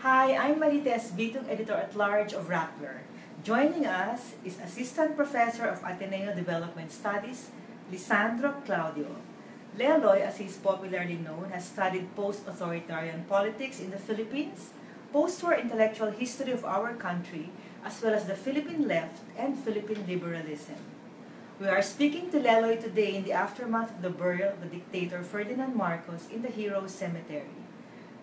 Hi, I'm Marites Bitug, Editor-at-Large of Rappler. Joining us is Assistant Professor of Ateneo Development Studies, Lisandro Claudio. Leloy, as he is popularly known, has studied post-authoritarian politics in the Philippines, post-war intellectual history of our country, as well as the Philippine left and Philippine liberalism. We are speaking to Leloy today in the aftermath of the burial of the dictator Ferdinand Marcos in the Heroes Cemetery.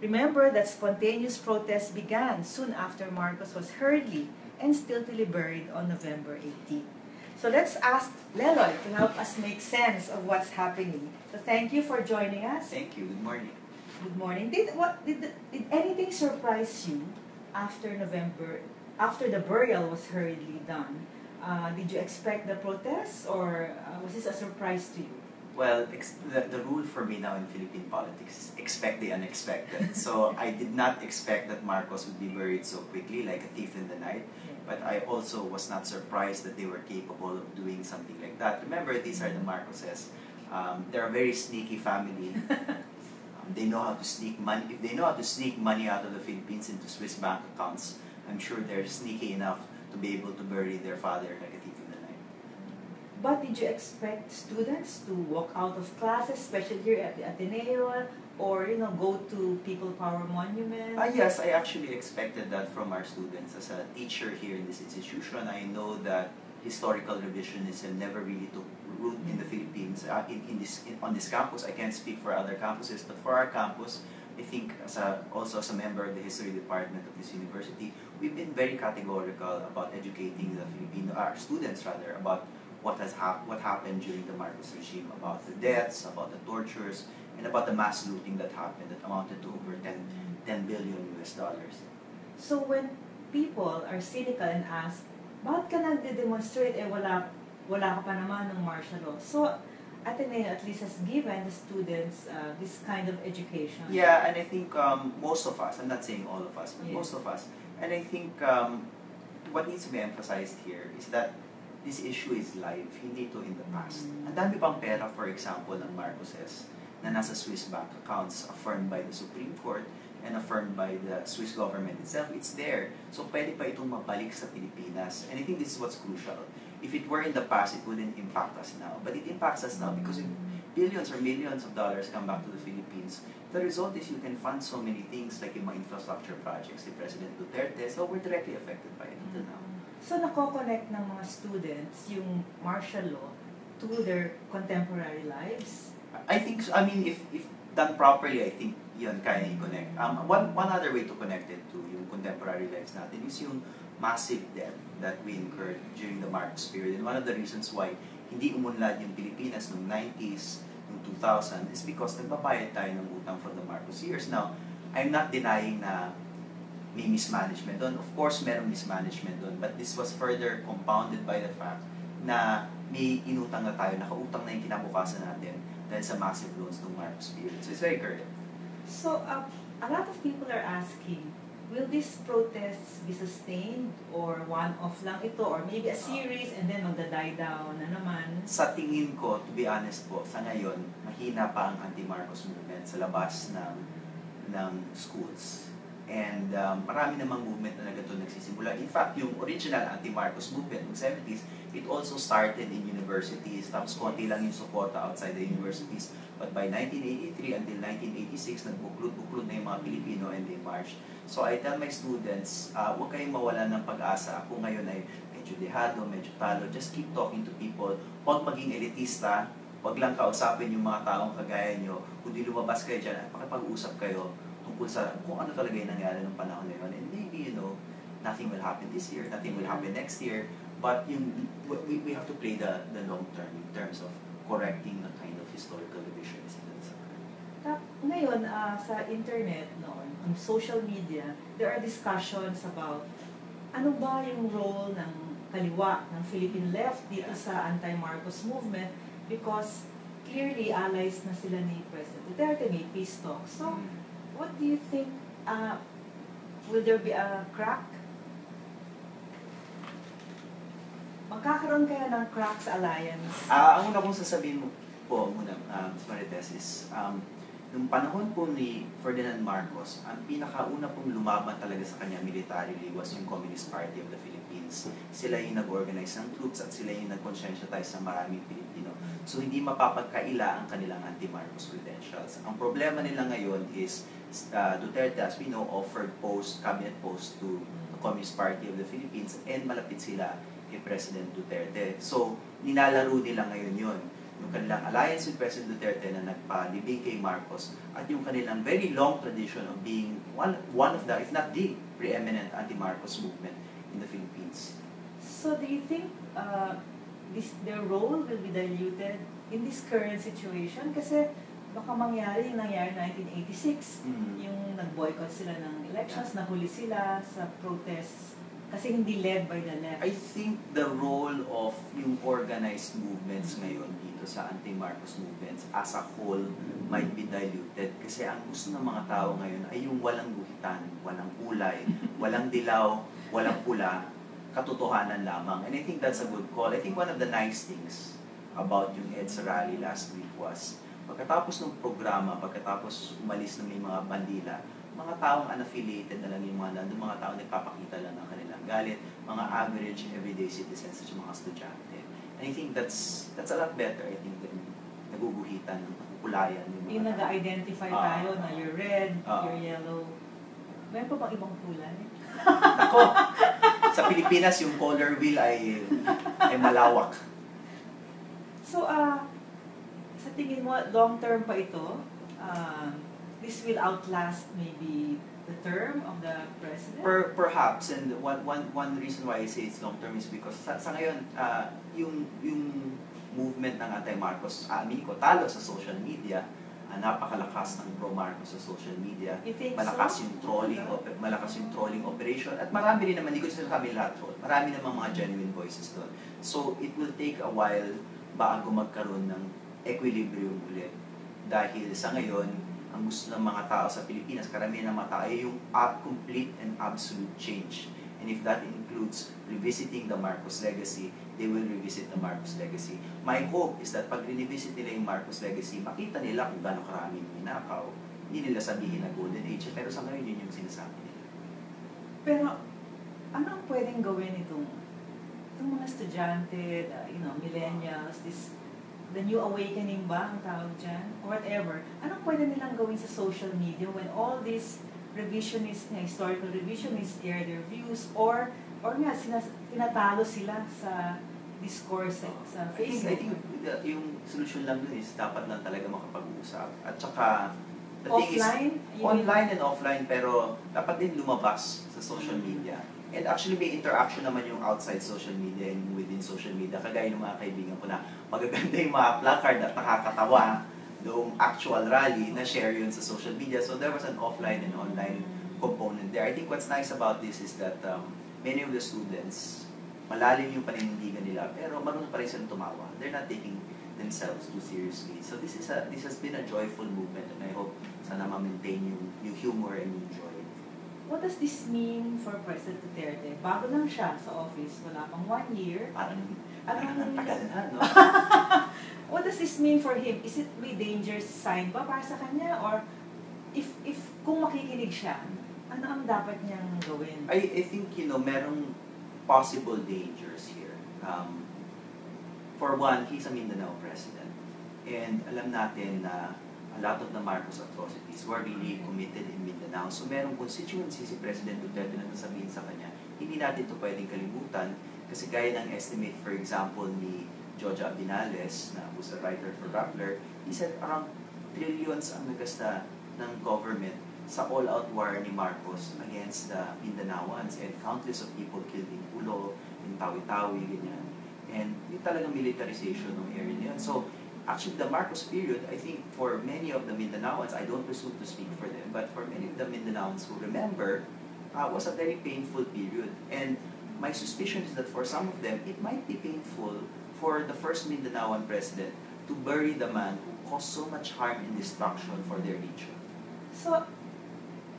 Remember that spontaneous protests began soon after Marcos was hurriedly and stiltily buried on November 18. So let's ask Leloy to help us make sense of what's happening. So thank you for joining us. Thank you. Good morning. Good morning. Did anything surprise you after after the burial was hurriedly done? Did you expect the protests, or was this a surprise to you? Well, the rule for me now in Philippine politics is expect the unexpected. So I did not expect that Marcos would be buried so quickly, like a thief in the night. But I also was not surprised that they were capable of doing something like that. Remember, these are the Marcoses. They're a very sneaky family. They know how to sneak money. If they know how to sneak money out of the Philippines into Swiss bank accounts, I'm sure they're sneaky enough to be able to bury their father like a thief in the night. But did you expect students to walk out of classes, especially here at the Ateneo, or go to People Power Monument? Yes, I actually expected that from our students. As a teacher here in this institution, I know that historical revisionism never really took root in the Philippines. On this campus, I can't speak for other campuses, but for our campus, I think also as a member of the history department of this university, we've been very categorical about educating our students about what happened during the Marcos regime, about the deaths, about the tortures, and about the mass looting that happened that amounted to over 10 billion US dollars. So when people are cynical and ask, bakit ka nagde-demonstrate, wala ka pa naman ng martial law? So Ateneo at least has given the students this kind of education. Yeah, and I think most of us, I'm not saying all of us, but yeah, most of us, and I think what needs to be emphasized here is that this issue is live, hindi ito in the past. Ang dami pang pera, for example, ng Marcoses na nasa Swiss bank accounts affirmed by the Supreme Court and affirmed by the Swiss government itself. It's there. So pwede pa itong mabalik sa Pilipinas. And I think this is what's crucial. If it were in the past, it wouldn't impact us now. But it impacts us now because if billions or millions of dollars come back to the Philippines, the result is you can fund so many things like yung mga infrastructure projects ni President Duterte. So we're directly affected by it until now. So nako-connect ng mga students yung martial law to their contemporary lives? I think so. I mean, if done properly, I think yun kaya i-connect. One other way to connect it to yung contemporary lives natin is yung massive debt that we incurred during the Marcos period. And one of the reasons why hindi umunlad yung Pilipinas noong 90s, noong 2000, is because nagbabayad tayo ng utang from the Marcos years. Now, I'm not denying na may mismanagement doon. Of course, merong mismanagement doon. But this was further compounded by the fact na may inutang na tayo, nakautang na yung kinabukasan natin dahil sa massive loans ng Marcos period. So it's very current. So a lot of people are asking, will these protests be sustained or one-off lang ito or maybe a series and then magda-die down na naman? Sa tingin ko, to be honest po, sa ngayon, mahina pa ang anti-Marcos movement sa labas ng schools. And marami namang movement na ganito nagsisimula. In fact, yung original anti-Marcos movement ng 70s, it also started in universities. Tapos konti lang yung suporta outside the universities. But by 1983 until 1986, nagbuklod-buklod na yung mga Pilipino and they marched. So I tell my students, huwag kayong mawala ng pag-asa. Kung ngayon ay medyo dehado, medyo talo, just keep talking to people. Huwag maging elitista. Huwag lang kausapin yung mga taong kagaya nyo. Kung di lumabas kayo dyan, pakipag-usap kayo tungkol sa kung ano talaga yung nangyari ng panahon na yun. And maybe, nothing will happen this year, nothing will happen next year. But we have to play the long term in terms of correcting the kind of historical revisionism that is occurring. Ngayon, sa internet, on social media, there are discussions about ano ba yung role ng kaliwa, ng Philippine left dito sa anti-Marcos movement because clearly allies na sila ni President Duterte, may peace talks. So, what do you think, will there be a crack? Magkakaroon kaya ng cracks alliance? Ang una kong sasabihin mo po muna, Ms. Marites, is nung panahon po ni Ferdinand Marcos, ang pinakauna pong lumaban talaga sa kanya militarily was yung Communist Party of the Philippines. Sila yung nag-organize ng troops at sila yung nag-conscientize sa maraming Pilipino. So hindi mapapagkaila ang kanilang anti-Marcos credentials. Ang problema nila ngayon is Duterte, as we know, offered cabinet post to the Communist Party of the Philippines and malapit sila kay President Duterte. So nilalaro nila ngayon yun. Yung kanilang alliance with President Duterte na nagpalibing kay Marcos at yung kanilang very long tradition of being one of the, if not the preeminent anti-Marcos movement in the Philippines. So do you think their role will be diluted in this current situation? Kasi baka mangyari yung nangyari 1986, yung nag-boycott sila ng elections, nahuli sila sa protests kasi hindi led by the left. I think the role of yung organized movements ngayon dito sa anti-Marcos movements as a whole might be diluted kasi ang gusto ng mga tao ngayon ay yung walang guhitan, walang kulay, walang dilaw, walang pula, katotohanan lamang. And I think that's a good call. I think one of the nice things about yung EDSA rally last week was pagkatapos ng programa, pagkatapos umalis na may mga bandila, mga taong unaffiliated na lang yung mga taong nagpapakita lang ng kanilang galit, mga average everyday citizens at yung mga estudyante. And I think that's a lot better, I think, than naguguhitan, nakukulayan yung nag-identify tayo na you're red, you're yellow. Meron pa bang ibang kulay? Ako, sa Pilipinas yung color wheel ay malawak. So, sa tingin mo, long-term pa ito? This will outlast maybe the term of the president? Perhaps, and one reason why I say it's long-term is because sa ngayon, yung movement ng anti-Marcos, amin ko, talo sa social media, napakalakas ng pro-Marcos sa social media. Malakas yung trolling operation, at marami rin naman, hindi ko sinasabi lahat troll, marami namang mga genuine voices doon. So, it will take a while bago magkaroon ng equilibrium ulit. Dahil sa ngayon, ang gusto ng mga tao sa Pilipinas, karamihan ng mga tao, ay yung complete and absolute change. And if that includes revisiting the Marcos legacy, they will revisit the Marcos legacy. My hope is that pag revisit nila yung Marcos legacy, makita nila kung gaano karaming ninakaw. Hindi nila sabihin na golden age, pero sa ngayon yun yung sinasabi nila. Pero, ano ang pwedeng gawin itong mga estudyante, millennials, the new awakening ba ang tawag dyan? Or whatever. Anong pwede nilang gawin sa social media when all these revisionists, historical revisionists air their views or nga, tinatalo sila sa discourse sa Facebook? I think yung solution lang dun is dapat lang talaga makapag-uusap. At saka, the thing is, online and offline, pero dapat din lumabas sa social media. And actually, may interaction naman yung outside social media and within social media. Kagaya ng mga kaibigan ko na magaganda yung mga placard at nakakatawa doong actual rally na share yun sa social media. So there was an offline and online component there. I think what's nice about this is that many of the students, malalim yung paninindigan nila, pero marunong pa rin silang tumawa. They're not taking themselves too seriously. So this has been a joyful movement, and I hope sana ma-maintain yung humor and yung joy. What does this mean for President Duterte? Bago lang siya sa office, wala pang 1 year. Parang tagal na, no? What does this mean for him? Is it a dangerous sign ba para sa kanya? Or if kung makikinig siya, ano ang dapat niyang gawin? I think, merong possible dangers here. For one, he's a Mindanao president. And alam natin na a lot of the Marcos atrocities were really committed in Mindanao. So merong constituency si President Duterte na sasabihin sa kanya, hindi natin ito pwedeng kalimutan kasi gaya ng estimate, for example, ni Jojo Abinales, na who's a writer for Rappler, he said around trillions ang nagasta ng government sa all-out war ni Marcos against the Mindanaoans and countless of people killed in Pulo, in Tawi-Tawi, ganyan. And yung talagang militarization ng area niyan. So, actually, the Marcos period, I think for many of the Mindanaoans, I don't presume to speak for them, but for many of the Mindanaoans who remember, was a very painful period. And my suspicion is that for some of them, it might be painful for the first Mindanaoan president to bury the man who caused so much harm and destruction for their region. So,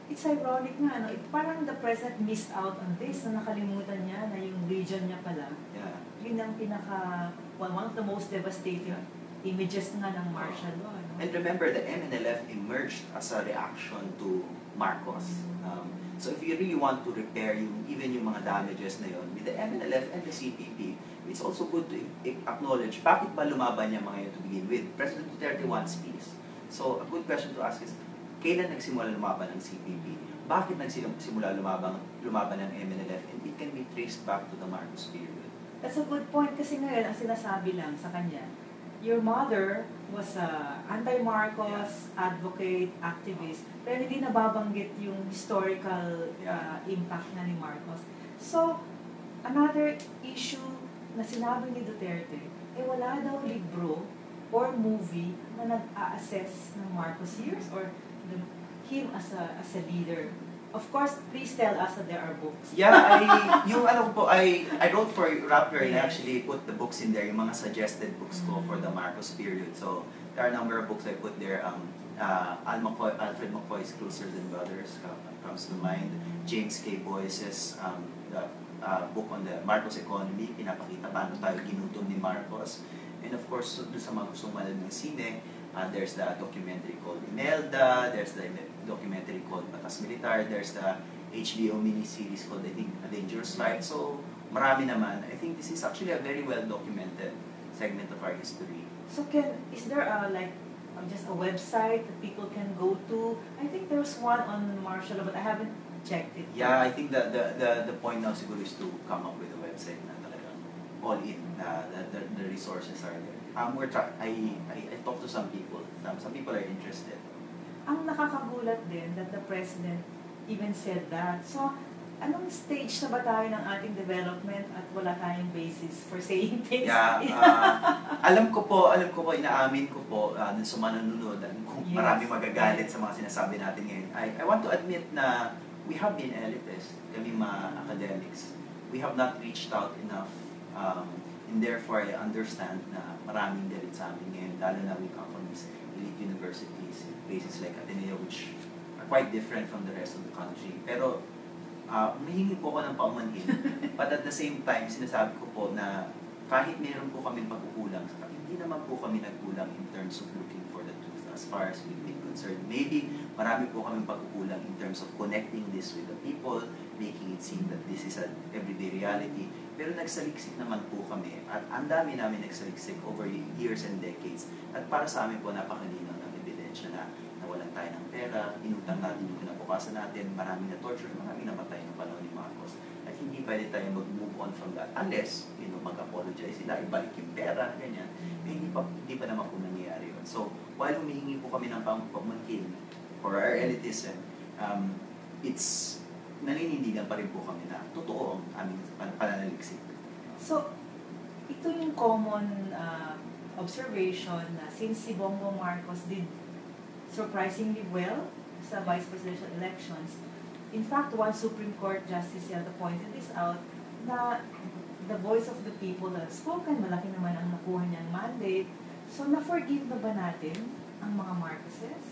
it's ironic nga, no? Parang the president missed out on this, na nakalimutan niya na yung region niya pala. Yeah. Yun ang one of the most devastating images nga ng martial law, no? And remember, the MNLF emerged as a reaction to Marcos. So if you really want to repair even yung mga damages na yun, with the MNLF and the CPP, it's also good to acknowledge bakit ba lumaban yung mga yun to begin with. President Duterte wants peace. So a good question to ask is, kailan nagsimula lumaban ng CPP? Bakit nagsimula lumaban ng MNLF? And it can be traced back to the Marcos period. That's a good point kasi ngayon ang sinasabi lang sa kanya, your mother was a anti-Marcos advocate, activist, pero hindi nababanggit yung historical impact na ni Marcos. So, another issue na sinabi ni Duterte, wala daw libro or movie na nag-a-assess ng Marcos years or him as a leader. Of course, please tell us that there are books. Yeah, I wrote for Rappler and actually put the books in there, yung mga suggested books ko for the Marcos period. So, there are a number of books I put there. Alfred McCoy's Closer Than Brothers comes to mind. James K. Boyce's book on the Marcos economy, pinapakita paano tayo ginutom ni Marcos. And of course, doon sa mga gustong manood ng sine, there's the documentary called Imelda, there's the documentary called Batas Militar, there's the HBO miniseries called, I think, A Dangerous Life. So, marami naman. I think this is actually a very well-documented segment of our history. So, is there just a website that people can go to? I think there's one on martial law, but I haven't checked it. Yeah, I think the point now siguro is to come up with a website na talagang all in, the resources are there. I talked to some people. Some people are interested. Ang nakakagulat din that the president even said that. So, anong stage na ba tayo ng ating development at wala tayong basis for saying things? Yeah, alam ko po, inaamin ko po dun sa manununod kung marami magagalit sa mga sinasabi natin ngayon. I want to admit na we have been elitist, kami mga academics. We have not reached out enough. And therefore, I understand na maraming galit sa amin ngayon, lalo na we come from these elite universities, places like Ateneo, which are quite different from the rest of the country. Pero, humihingi po ako ng paumanhin. But at the same time, sinasabi ko po na kahit meron po kami pagkukulang, hindi naman po kami nagkulang in terms of looking for the truth as far as we've been concerned. Maybe marami po kami pagkukulang in terms of connecting this with the people, making it seem that this is an everyday reality. Pero nagsaliksik naman po kami at ang dami namin nagsaliksik over years and decades. At para sa amin po napakalinaw ng ebidensya na nawalan tayo ng pera, inutang natin yung kinabukasan natin, maraming na torture, maraming namatay ng panahon ni Marcos. At hindi pwede tayo mag-move on from that unless, mag-apologize sila, ibalik yung pera, ganyan. Hindi pa naman po nangyayari yun. So, while humihingi po kami ng pagmangkin for our elitism, it's naninindigan pa rin po kami na totoo ang aming pananaliksik. So, ito yung common observation na since si Bongbong Marcos did surprisingly well sa vice presidential elections, in fact, one Supreme Court Justice yata pointed this out na the voice of the people that spoken, malaki naman ang nakuha niyang mandate. So, na-forgive na ba natin ang mga Marcoses?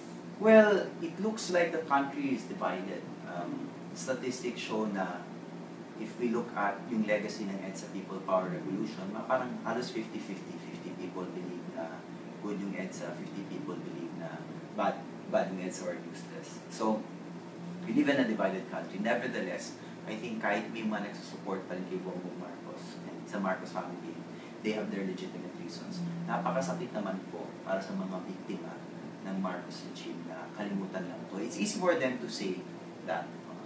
Well, it looks like the country is divided. Statistics show na if we look at yung legacy ng EDSA People Power Revolution, parang halos 50-50. 50 people believe na good yung EDSA, 50 people believe na bad yung EDSA or useless. So, we live in a divided country. Nevertheless, I think kahit may mga nagsusupport pa rin kay Bongbong Marcos and sa Marcos family, they have their legitimate reasons. Napakasakit naman po para sa mga biktima ng Marcos regime na kalimutan lang to. It's easy for them to say that.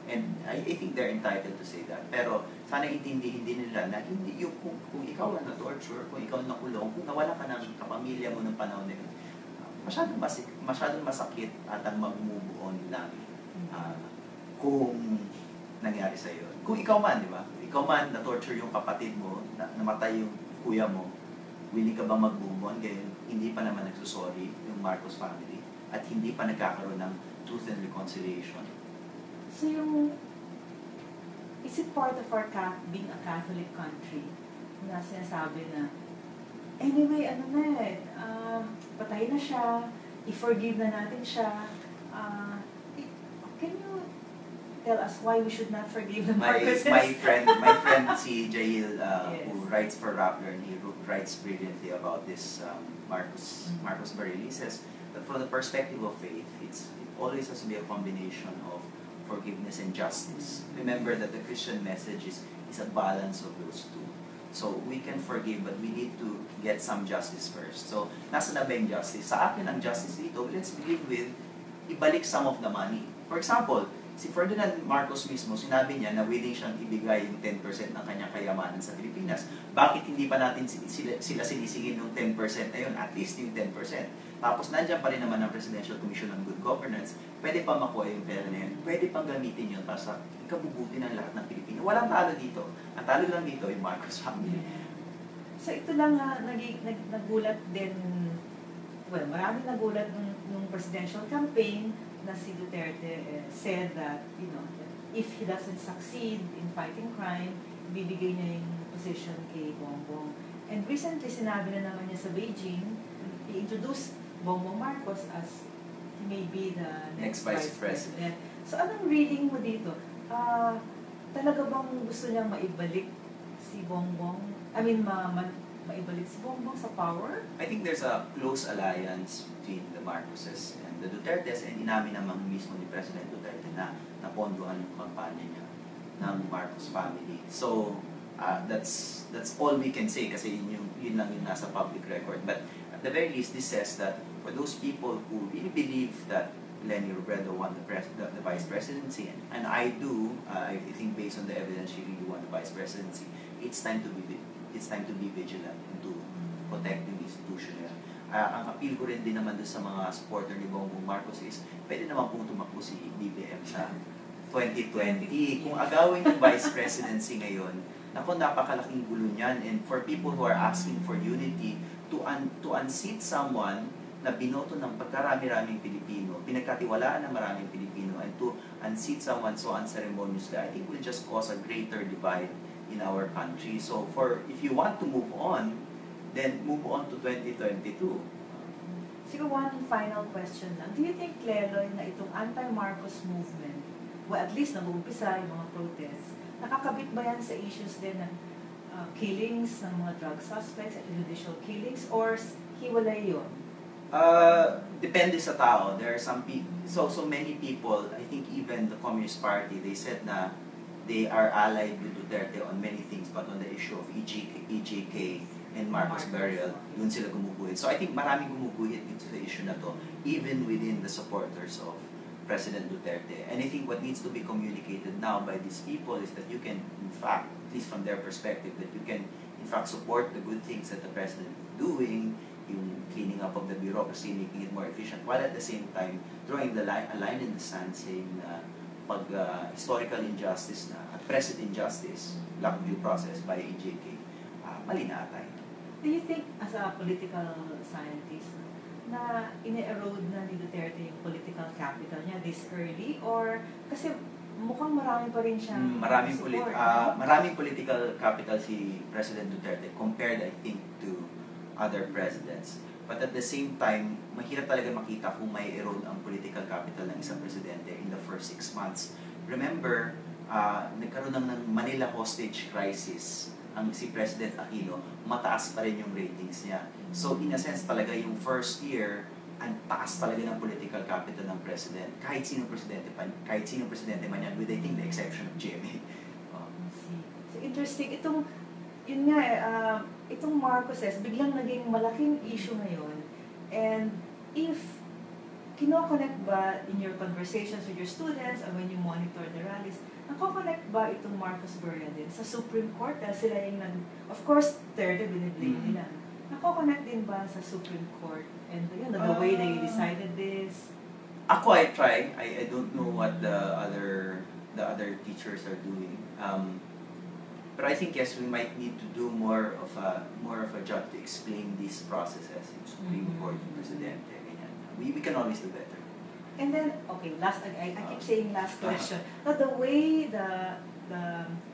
And I think they're entitled to say that. Pero sana intindihin din nila na hindi yung kung ikaw ang na-torture, kung ikaw ang nakulong, kung nawala ka ng kapamilya mo ng panahon na yun, masyadong masakit at ang mag-move on lang kung nangyari sa iyo. Kung ikaw man, di ba? Ikaw man na-torture yung kapatid mo, namatay yung kuya mo, willing ka ba mag-move on? Kaya hindi pa naman nagsusorry yung Marcos family at hindi pa nagkakaroon ng truth and reconciliation. So is it part of our being a Catholic country na sinasabi na, anyway, patay na siya, i-forgive na natin siya. Can you tell us why we should not forgive the Marcoses? My friend si Jail, yes, who writes for Rappler, and he writes brilliantly about this Marcos Bareilles, says, that from the perspective of faith, it always has to be a combination of forgiveness and justice. Remember that the Christian message is a balance of those two. So we can forgive, but we need to get some justice first. So nasa na ba yung justice? Sa akin ang justice dito, let's begin with ibalik some of the money. For example, si Ferdinand Marcos mismo, sinabi niya na willing siyang ibigay yung 10% ng kanyang kayamanan sa Pilipinas. Bakit hindi pa natin sila sinisingin yung 10% na yun, at least yung 10%? Tapos nandiyan pa rin naman ang Presidential Commission on Good Governance, pwede pa makuha yung pera na yun, pwede pang gamitin yun para sa ikabubuti ng lahat ng Pilipino. Walang talo dito. Ang talo lang dito yung Marcos family. So ito lang nagulat din, well, maraming nagulat nung presidential campaign na si Duterte said that, if he doesn't succeed in fighting crime, bibigay niya yung position kay Bongbong. And recently, sinabi na naman niya sa Beijing, he introduced Bongbong Marcos as he may be the next vice president. So anong reading mo dito? Talaga bang gusto niyang maibalik si Bongbong? Maibalik si Bongbong sa power? I think there's a close alliance between the Marcoses and the Dutertes, and inamin naman mismo ni President Duterte na napondohan yung kampanya niya ng Marcos family. So, that's all we can say kasi yun lang yung nasa public record. But at the very least, this says that for those people who really believe that Leni Robredo won the vice presidency, and I do, I think based on the evidence she really won the vice presidency, it's time to be vigilant and to protect the institution. Ang appeal ko rin din naman doon sa mga supporter ni Bongbong Marcos is, pwede naman pong tumakbo si BBM sa 2020. Kung agawin yung vice presidency ngayon, naku, napakalaking gulo niyan. And for people who are asking for unity, to unseat someone na binoto ng pagkarami-raming Pilipino, pinagkatiwalaan ng maraming Pilipino, and to unseat someone so unceremoniously, I think will just cause a greater divide in our country. So if you want to move on, then move on to 2022. Siguro one final question lang. Do you think, Leloy, na itong anti-Marcos movement, well, at least nag-uumpisa yung mga protests, nakakabit ba yan sa issues din ng killings ng mga drug suspects at judicial killings, or hiwalay yun? Depende sa tao. There are some people, so many people, I think even the Communist Party, they said na they are allied with Duterte on many things, but on the issue of EJK and Marcos burial, yun sila gumuguhit. So I think maraming gumuguhit dito sa issue na to, even within the supporters of President Duterte. And I think what needs to be communicated now by these people is that you can, in fact, at least from their perspective, that you can, in fact, support the good things that the President is doing, yung cleaning up of the bureaucracy, making it more efficient, while at the same time, drawing a line in the sand, saying na pag historical injustice na, at present injustice, lack of due process by EJK, mali na tayo. Do you think, as a political scientist, na ine-erode na ni Duterte yung political capital niya this early? Or, kasi mukhang marami pa rin siyang support. Maraming political capital si President Duterte compared, I think, to other presidents. But at the same time, mahirap talaga makita kung may erode ang political capital ng isang presidente in the first 6 months. Remember, nagkaroon ng Manila hostage crisis ang si President Aquino, mataas pa rin yung ratings niya. So in a sense talaga yung first year, ang taas talaga ng political capital ng president. Kahit sinong presidente man yan, with I think the exception of GMA. So interesting. Itong Marcoses, biglang naging malaking issue ngayon. And if kino-connect ba in your conversations with your students or when you monitor the rallies, nako-connect ba itong Marcos burial din sa Supreme Court? Dahil sila yung of course, Duterte biniblame nila. Nako-connect din ba sa Supreme Court? And the way they decided this? Ako, I try. I don't know what the other teachers are doing. But I think yes, we might need to do more of a job to explain these processes in Supreme Court, Presidente. We can always do better. And then, okay, I keep saying last question. But the way the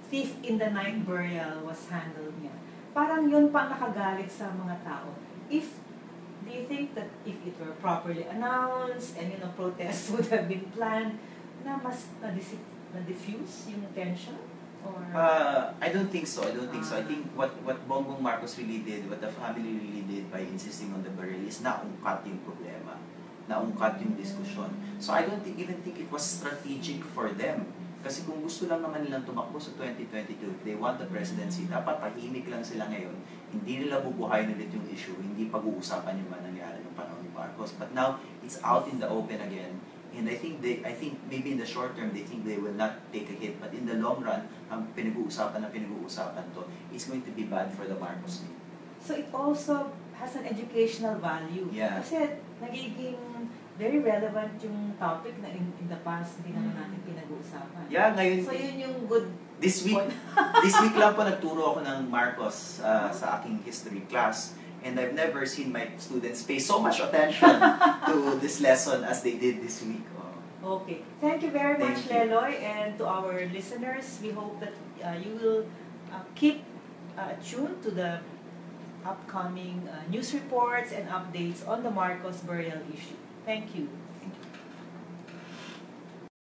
thief in the night burial was handled niya, parang yun pa nakagalit sa mga tao. Do you think that if it were properly announced and protests would have been planned, na mas na-diffuse yung tension? Or I don't think so. I think what Bongbong Marcos really did, what the family really did by insisting on the burial is naungkat yung problema. naungkat yung diskusyon. So I don't even think it was strategic for them. Kasi kung gusto lang naman nilang tumakbo sa 2022, if they want the presidency, dapat tahimik lang sila ngayon. Hindi nila bubuhayin ulit yung issue, hindi pag-uusapan yung mga nangyari ng panahon ni Marcos. But now, it's out in the open again. And I think maybe in the short term, they think they will not take a hit. But in the long run, ang pinag-uusapan to, it's going to be bad for the Marcos name. So it also has an educational value. Yeah. Kasi nagiging very relevant yung topic na in the past hindi naman natin pinag-uusapan. Yeah, ngayon... So yun yung good this week lang po nagturo ako ng Marcos sa aking history class. And I've never seen my students pay so much attention to this lesson as they did this week. Okay. Thank you very much, Thank you. Leloy. And to our listeners, we hope that you will keep tuned to the upcoming news reports and updates on the Marcos burial issue. Thank you.